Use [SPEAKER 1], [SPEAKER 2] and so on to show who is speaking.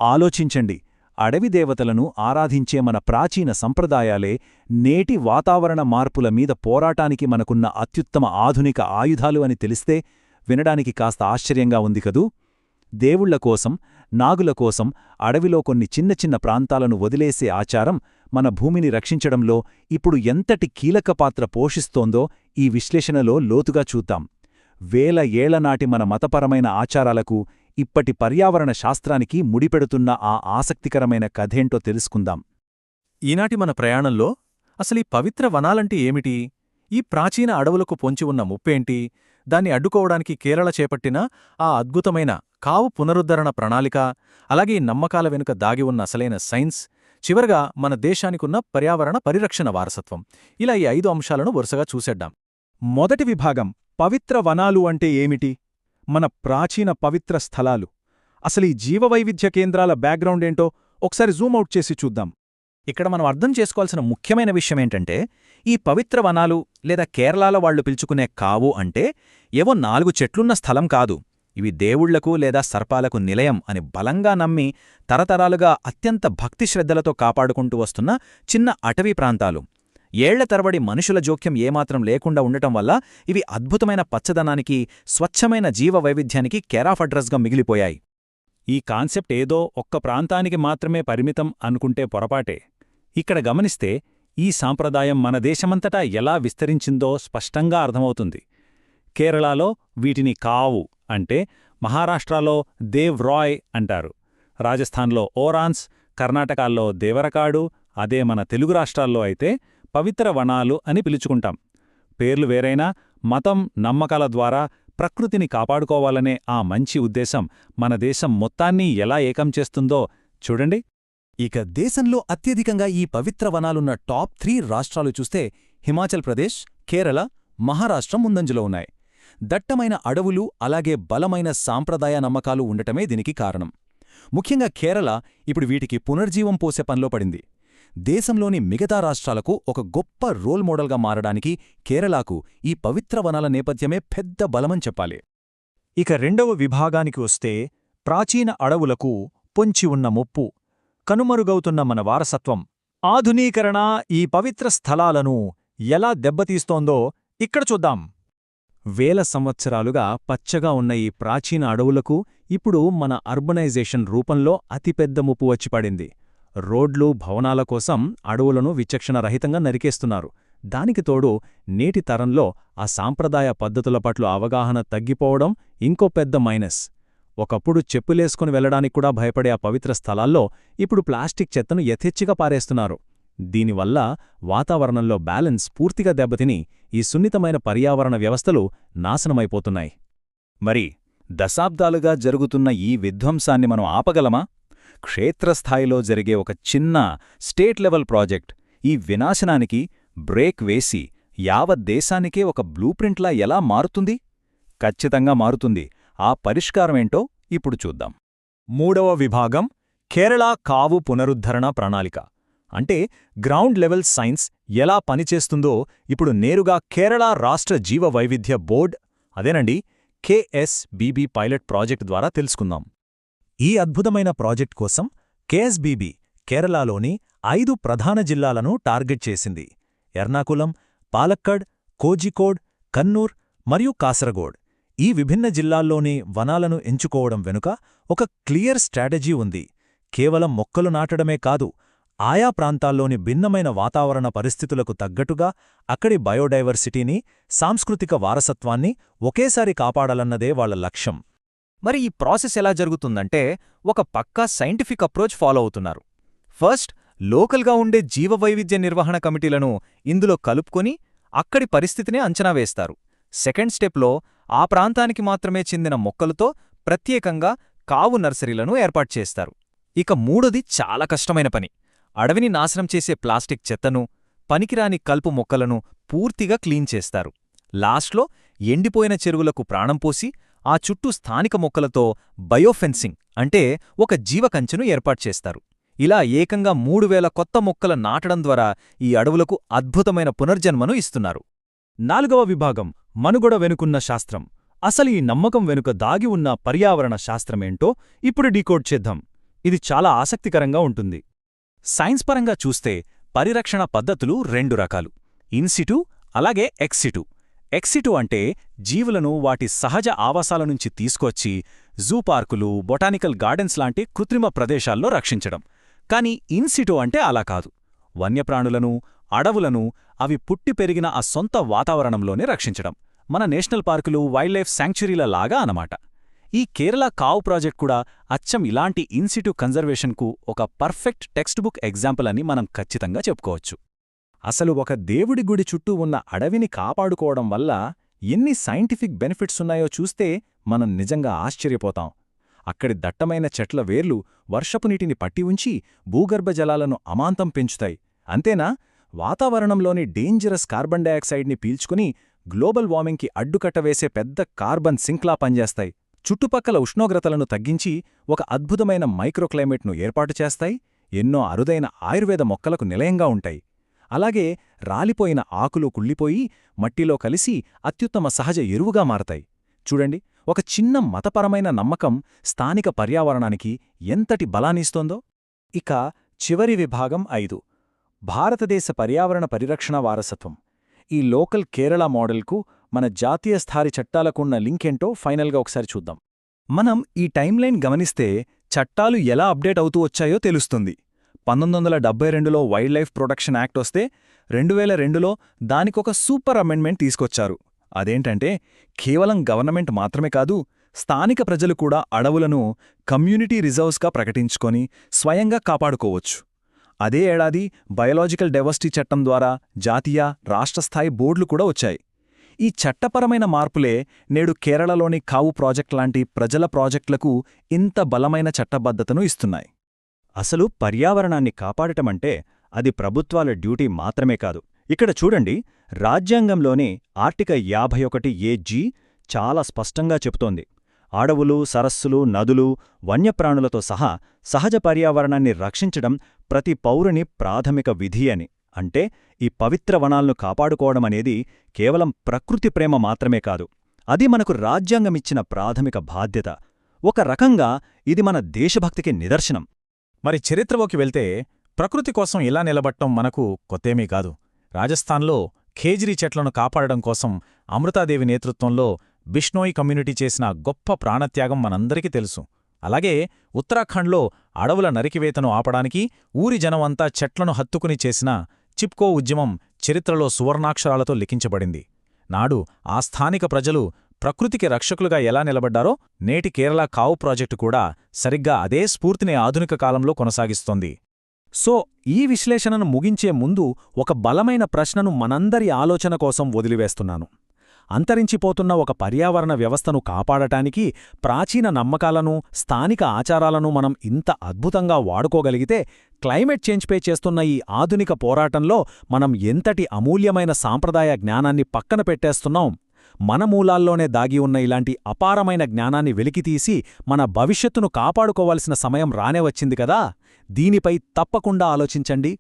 [SPEAKER 1] ఆలోచించండి, అడవి దేవతలను ఆరాధించే మన ప్రాచీన సంప్రదాయాలే నేటి వాతావరణ మార్పుల మీద పోరాటానికి మనకున్న అత్యుత్తమ ఆధునిక ఆయుధాలు అని తెలిస్తే వినడానికి కాస్త ఆశ్చర్యంగా ఉంది కదూ. దేవుళ్ల కోసం, నాగుల కోసం అడవిలో కొన్ని చిన్న చిన్న ప్రాంతాలను వదిలేసే ఆచారం మన భూమిని రక్షించడంలో ఇప్పుడు ఎంతటి కీలక పాత్ర పోషిస్తోందో ఈ విశ్లేషణలో లోతుగా చూద్దాం. వేల ఏళ్లనాటి మన మతపరమైన ఆచారాలకు ఇప్పటి పర్యావరణ శాస్త్రానికి ముడిపెడుతున్న ఆ ఆసక్తికరమైన కథేంటో తెలుసుకుందాం.
[SPEAKER 2] ఈనాటి మన ప్రయాణంలో అసలీ పవిత్ర వనాలంటే ఏమిటి, ఈ ప్రాచీన అడవులకు పొంచి ఉన్న ముప్పేంటి, దాన్ని అడ్డుకోవడానికి కేరళ చేపట్టిన ఆ అద్భుతమైన కావు పునరుద్ధరణ ప్రణాళిక, అలాగే ఈ నమ్మకాల వెనుక దాగి ఉన్న అసలైన సైన్స్, చివరగా మన దేశానికున్న పర్యావరణ పరిరక్షణ వారసత్వం, ఇలా ఈ 5 అంశాలను వరుసగా చూసేద్దాం.
[SPEAKER 1] మొదటి విభాగం పవిత్ర వనాలు అంటే ఏమిటి, మన ప్రాచీన పవిత్ర స్థలాలు. అసలీ జీవవైవిధ్య కేంద్రాల బ్యాక్గ్రౌండ్ ఏంటో ఒకసారి జూమౌట్ చేసి చూద్దాం.
[SPEAKER 2] ఇక్కడ మనం అర్థం చేసుకోవాల్సిన ముఖ్యమైన విషయమేంటంటే, ఈ పవిత్ర వనాలు లేదా కేరళలో వాళ్లు పిలుచుకునే కావు అంటే ఏవో 4 చెట్లున్న స్థలం కాదు. ఇవి దేవుళ్లకు లేదా సర్పాలకు నిలయం అని బలంగా నమ్మి తరతరాలుగా అత్యంత భక్తిశ్రద్ధలతో కాపాడుకుంటూ వస్తున్న చిన్న అటవీ ప్రాంతాలు. ఏళ్ల తరబడి మనుషుల జోక్యం ఏమాత్రం లేకుండా ఉండటం వల్ల ఇవి అద్భుతమైన పచ్చదనానికి, స్వచ్ఛమైన జీవ వైవిధ్యానికి కేరాఫ్ అడ్రస్గా మిగిలిపోయాయి.
[SPEAKER 1] ఈ కాన్సెప్ట్ ఏదో ఒక్క ప్రాంతానికి మాత్రమే పరిమితం అనుకుంటే పొరపాటే. ఇక్కడ గమనిస్తే ఈ సాంప్రదాయం మన దేశమంతటా ఎలా విస్తరించిందో స్పష్టంగా అర్థమవుతుంది. కేరళలో వీటిని కావు అంటే, మహారాష్ట్రలో దేవ్ రాయ్ అంటారు, రాజస్థాన్లో ఓరాన్స్, కర్ణాటకలో దేవరకాడు, అదే మన తెలుగు రాష్ట్రాల్లో అయితే పవిత్ర వనాలు అని పిలుచుకుంటాం. పేర్లు వేరైనా మతం, నమ్మకాల ద్వారా ప్రకృతిని కాపాడుకోవాలనే ఆ మంచి ఉద్దేశం మన దేశం మొత్తాన్ని ఎలా ఏకం చేస్తుందో చూడండి.
[SPEAKER 2] ఇక దేశంలో అత్యధికంగా ఈ పవిత్ర వనాలున్న టాప్ 3 రాష్ట్రాలు చూస్తే హిమాచల్ ప్రదేశ్, కేరళ, మహారాష్ట్ర ముందంజలో ఉన్నాయి. దట్టమైన అడవులు, అలాగే బలమైన సాంప్రదాయ నమ్మకాలు ఉండటమే దీనికి కారణం. ముఖ్యంగా కేరళ ఇప్పుడు వీటికి పునర్జీవం పోసే పనిలో పడింది. దేశంలోని మిగతా రాష్ట్రాలకు ఒక గొప్ప రోల్ మోడల్గా మారడానికి కేరళకు ఈ పవిత్ర వనాల నేపథ్యమే పెద్ద బలమని చెప్పాలి.
[SPEAKER 1] ఇక రెండవ విభాగానికి వస్తే ప్రాచీన అడవులకు పొంచి ఉన్న ముప్పు, కనుమరుగవుతున్న మన వారసత్వం. ఆధునీకరణ ఈ పవిత్ర స్థలాలను ఎలా దెబ్బతీస్తోందో ఇక్కడ చూద్దాం. వేల సంవత్సరాలుగా పచ్చగా ఉన్న ఈ ప్రాచీన అడవులకు ఇప్పుడు మన అర్బనైజేషన్ రూపంలో అతిపెద్ద ముప్పు వచ్చిపడింది. రోడ్లు, భవనాల కోసం అడవులను విచక్షణరహితంగా నరికేస్తున్నారు. దానికి తోడు నేటి తరంలో ఆ సాంప్రదాయ పద్ధతుల పట్ల అవగాహన తగ్గిపోవడం ఇంకో పెద్ద మైనస్. ఒకప్పుడు చెప్పులేసుకుని వెళ్లడానికి కూడా భయపడే ఆ పవిత్ర స్థలాల్లో ఇప్పుడు ప్లాస్టిక్ చెత్తను యథేచ్ఛగా పారేస్తున్నారు. దీనివల్ల వాతావరణంలో బ్యాలెన్స్ పూర్తిగా దెబ్బతిని ఈ సున్నితమైన పర్యావరణ వ్యవస్థలు నాశనమైపోతున్నాయి. మరి దశాబ్దాలుగా జరుగుతున్న ఈ విధ్వంసాన్ని మనం ఆపగలమా? క్షేత్రస్థాయిలో జరిగే ఒక చిన్న స్టేట్ లెవెల్ ప్రాజెక్ట్ ఈ వినాశనానికి బ్రేక్ వేసి యావత్ దేశానికే ఒక బ్లూప్రింట్లా ఎలా మారుతుంది? ఖచ్చితంగా మారుతుంది. ఆ పరిష్కారమేంటో ఇప్పుడు చూద్దాం. మూడవ విభాగం కేరళ కావు పునరుద్ధరణ ప్రణాళిక. అంటే గ్రౌండ్ లెవెల్ సైన్స్ ఎలా పనిచేస్తుందో ఇప్పుడు నేరుగా కేరళ రాష్ట్ర జీవ వైవిధ్య బోర్డ్, అదేనండి KSBB పైలట్ ప్రాజెక్ట్ ద్వారా తెలుసుకుందాం. ఈ అద్భుతమైన ప్రాజెక్ట్ కోసం KSBB కేరళలోని 5 ప్రధాన జిల్లాలను టార్గెట్ చేసింది. ఎర్నాకులం, పాలక్కడ్, కోజికోడ్, కన్నూర్ మరియు కాసరగోడ్. ఈ విభిన్న జిల్లాల్లోని వనాలను ఎంచుకోవడం వెనుక ఒక క్లియర్ స్ట్రాటజీ ఉంది. కేవలం మొక్కలు నాటడమే కాదు, ఆయా ప్రాంతాల్లోని భిన్నమైన వాతావరణ పరిస్థితులకు తగ్గట్టుగా అక్కడి బయోడైవర్సిటీని, సాంస్కృతిక వారసత్వాన్ని ఒకేసారి కాపాడాలన్నదే వాళ్ల లక్ష్యం.
[SPEAKER 2] మరి ఈ ప్రాసెస్ ఎలా జరుగుతుందంటే, ఒక పక్కా సైంటిఫిక్ అప్రోచ్ ఫాలో అవుతున్నారు. ఫస్ట్, లోకల్గా ఉండే జీవవైవిధ్య నిర్వహణ కమిటీలను ఇందులో కలుపుకొని అక్కడి పరిస్థితిని అంచనా వేస్తారు. సెకండ్ స్టెప్లో ఆ ప్రాంతానికి మాత్రమే చెందిన మొక్కలతో ప్రత్యేకంగా కావు నర్సరీలను ఏర్పాటు చేస్తారు. ఇక మూడోది చాలా కష్టమైన పని. అడవిని నాశనం చేసే ప్లాస్టిక్ చెత్తను, పనికిరాని కలుపు మొక్కలను పూర్తిగా క్లీన్ చేస్తారు. లాస్ట్లో ఎండిపోయిన చెరువులకు ప్రాణం పోసి ఆ చుట్టూ స్థానిక మొక్కలతో బయోఫెన్సింగ్ అంటే ఒక జీవకంచెను ఏర్పాటు చేస్తారు. ఇలా ఏకంగా 3000 కొత్త మొక్కల నాటడం ద్వారా ఈ అడవులకు అద్భుతమైన పునర్జన్మను ఇస్తున్నారు.
[SPEAKER 1] నాలుగవ విభాగం మనుగడ వెనుకున్న శాస్త్రం. అసలు ఈ నమ్మకం వెనుక దాగి ఉన్న పర్యావరణ శాస్త్రమేంటో ఇప్పుడు డీకోడ్ చేద్దాం.
[SPEAKER 2] ఇది చాలా ఆసక్తికరంగా ఉంటుంది. సైన్స్ పరంగా చూస్తే పరిరక్షణ పద్ధతులు రెండు రకాలు: ఇన్సిటు అలాగే ఎక్సిటు. ఎక్సిటు అంటే జీవులను వాటి సహజ ఆవాసాల నుంచి తీసుకొచ్చి జూ పార్కులు, బొటానికల్ గార్డెన్స్ లాంటి కృత్రిమ ప్రదేశాల్లో రక్షించడం. కానీ ఇన్సిటు అంటే అలా కాదు. వన్యప్రాణులను, అడవులను అవి పుట్టి పెరిగిన ఆ సొంత వాతావరణంలోనే రక్షించడం. మన నేషనల్ పార్కులు, వైల్డ్ లైఫ్ శాంక్చురీల లాగా అనమాట. ఈ కేరళ కావ్ ప్రాజెక్ట్ కూడా అచ్చం ఇలాంటి ఇన్సిటు కన్జర్వేషన్కు ఒక పర్ఫెక్ట్ టెక్స్ట్ బుక్ ఎగ్జాంపుల్ అని మనం ఖచ్చితంగా చెప్పుకోవచ్చు.
[SPEAKER 1] అసలు ఒక దేవుడి గుడి చుట్టూ ఉన్న అడవిని కాపాడుకోవడం వల్ల ఎన్ని సైంటిఫిక్ బెనిఫిట్స్ ఉన్నాయో చూస్తే మనం నిజంగా ఆశ్చర్యపోతాం. అక్కడి దట్టమైన చెట్ల వేర్లు వర్షపు నీటిని పట్టి ఉంచి భూగర్భ జలాలను అమాంతం పెంచుతాయి. అంతేనా, వాతావరణంలోని డేంజరస్ కార్బన్ డయాక్సైడ్ని పీల్చుకుని గ్లోబల్ వార్మింగ్కి అడ్డుకట్టవేసే పెద్ద కార్బన్ సింక్లా పనిచేస్తాయి. చుట్టుపక్కల ఉష్ణోగ్రతలను తగ్గించి ఒక అద్భుతమైన మైక్రోక్లైమేట్ను ఏర్పాటు చేస్తాయి. ఎన్నో అరుదైన ఆయుర్వేద మొక్కలకు నిలయంగా ఉంటాయి. అలాగే రాలిపోయిన ఆకులు కుళ్ళిపోయి మట్టిలో కలిసి అత్యుత్తమ సహజ ఎరువుగా మారతాయి. చూడండి, ఒక చిన్న మతపరమైన నమ్మకం స్థానిక పర్యావరణానికి ఎంతటి బలాన్నిస్తోందో. ఇక చివరి విభాగం 5: భారతదేశ పర్యావరణ పరిరక్షణ వారసత్వం. ఈ లోకల్ కేరళ మోడల్కు మన జాతీయ స్థాయి చట్టాలకున్న లింకేంటో ఫైనల్గా ఒకసారి చూద్దాం.
[SPEAKER 2] మనం ఈ టైమ్లైన్ గమనిస్తే చట్టాలు ఎలా అప్డేట్ అవుతూ వచ్చాయో తెలుస్తుంది. 1972లో వైల్డ్ లైఫ్ ప్రొటెక్షన్ యాక్ట్ వస్తే 2002లో దానికొక సూపర్ అమెండ్మెంట్ తీసుకొచ్చారు. అదేంటంటే కేవలం గవర్నమెంట్ మాత్రమే కాదు, స్థానిక ప్రజలు కూడా అడవులను కమ్యూనిటీ రిజర్వ్స్గా ప్రకటించుకొని స్వయంగా కాపాడుకోవచ్చు. అదే ఏడాది బయోలాజికల్ డైవర్సిటీ చట్టం ద్వారా జాతీయ, రాష్ట్రస్థాయి బోర్డులు కూడా వచ్చాయి. ఈ చట్టపరమైన మార్పులే నేడు కేరళలోని కావు ప్రాజెక్ట్ లాంటి ప్రజల ప్రాజెక్టులకు ఇంత బలమైన చట్టబద్ధతను ఇస్తున్నాయి. అసలు పర్యావరణాన్ని కాపాడటమంటే అది ప్రభుత్వాల డ్యూటీ మాత్రమే కాదు. ఇక్కడ చూడండి, రాజ్యాంగంలోని ఆర్టికల్ 51(a)(g) చాలా స్పష్టంగా చెబుతోంది. అడవులు, సరస్సులు, నదులు, వన్యప్రాణులతో సహా సహజ పర్యావరణాన్ని రక్షించడం ప్రతి పౌరుని ప్రాథమిక విధి అని. అంటే ఈ పవిత్ర వనాలను కాపాడుకోవడమనేది కేవలం ప్రకృతి ప్రేమ మాత్రమే కాదు, అది మనకు రాజ్యాంగమిచ్చిన ప్రాథమిక బాధ్యత. ఒక రకంగా ఇది మన దేశభక్తికి నిదర్శనం.
[SPEAKER 1] మరి చరిత్రలోకి వెళ్తే ప్రకృతి కోసం ఇలా నిలబట్టం మనకు కొత్తేమీ కాదు. రాజస్థాన్లో ఖేజ్రీ చెట్లను కాపాడడం కోసం అమృతాదేవి నేతృత్వంలో బిష్నోయ్ కమ్యూనిటీ చేసిన గొప్ప ప్రాణత్యాగం మనందరికీ తెలుసు. అలాగే ఉత్తరాఖండ్లో అడవుల నరికివేతను ఆపడానికి ఊరి జనమంతా చెట్లను హత్తుకుని చేసిన చిప్కో ఉద్యమం చరిత్రలో సువర్ణాక్షరాలతో లిఖించబడింది. నాడు ఆ స్థానిక ప్రజలు ప్రకృతికి రక్షకులుగా ఎలా నిలబడ్డారో నేటి కేరళ కావు ప్రాజెక్టు కూడా సరిగ్గా అదే స్ఫూర్తిని ఆధునిక కాలంలో కొనసాగిస్తోంది. సో ఈ విశ్లేషణను ముగించే ముందు ఒక బలమైన ప్రశ్నను మనందరి ఆలోచన కోసం వదిలివేస్తున్నాను. అంతరించిపోతున్న ఒక పర్యావరణ వ్యవస్థను కాపాడటానికి ప్రాచీన నమ్మకాలను, స్థానిక ఆచారాలను మనం ఇంత అద్భుతంగా వాడుకోగలిగితే, క్లైమేట్ చేంజ్పై చేస్తున్న ఈ ఆధునిక పోరాటంలో మనం ఎంతటి అమూల్యమైన సాంప్రదాయ జ్ఞానాన్ని పక్కన పెట్టేస్తున్నాం. మన మూలాల్లోనే దాగి ఉన్న ఇలాంటి అపారమైన జ్ఞానాన్ని వెలికితీసి మన భవిష్యత్తును కాపాడుకోవాల్సిన సమయం రానే వచ్చింది కదా. దీనిపై తప్పకుండా ఆలోచించండి.